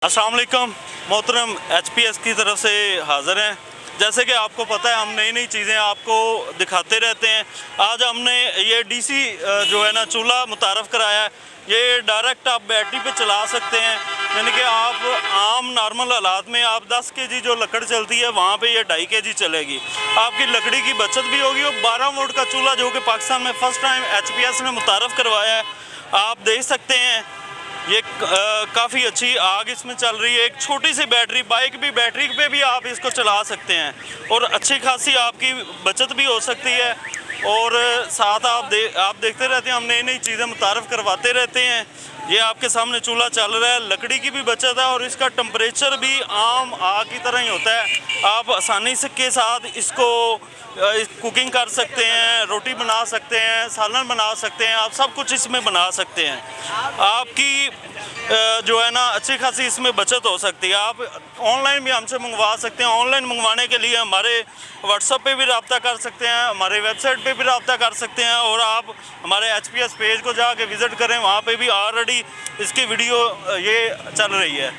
अस्सलाम वालेकुम मोहतरम एचपीएस की तरफ से हाज़िर हैं। जैसे कि आपको पता है हम नई नई चीज़ें आपको दिखाते रहते हैं। आज हमने ये डीसी जो है ना चूल्हा मुतारफ़ कराया है। ये डायरेक्ट आप बैटरी पे चला सकते हैं, यानी कि आप आम नॉर्मल हालात में आप 10 केजी जो लकड़ चलती है वहाँ पे ये 2.5 केजी चलेगी। आपकी लकड़ी की बचत भी होगी और 12 वोल्ट का चूल्हा जो कि पाकिस्तान में फ़र्स्ट टाइम एचपीएस ने मुतारफ़ करवाया है। आप देख सकते हैं ये काफ़ी अच्छी आग इसमें चल रही है। एक छोटी सी बैटरी, बाइक भी बैटरी पे भी आप इसको चला सकते हैं और अच्छी खासी आपकी बचत भी हो सकती है। और साथ आप देखते रहते हैं, हम नई नई चीज़ें मुतारफ़ करवाते रहते हैं। ये आपके सामने चूल्हा चल रहा है, लकड़ी की भी बचत है और इसका टेम्परेचर भी आम आग की तरह ही होता है। आप आसानी से के साथ इसको कुकिंग कर सकते हैं, रोटी बना सकते हैं, सालन बना सकते हैं, आप सब कुछ इसमें बना सकते हैं। आपकी जो है ना अच्छी खासी इसमें बचत हो सकती है। आप ऑनलाइन भी हमसे मंगवा सकते हैं। ऑनलाइन मंगवाने के लिए हमारे व्हाट्सएप पे भी रब्ता कर सकते हैं, हमारे वेबसाइट पे भी रब्ता कर सकते हैं और आप हमारे एचपीएस पेज को जाके विज़िट करें, वहाँ पे भी ऑलरेडी इसकी वीडियो ये चल रही है।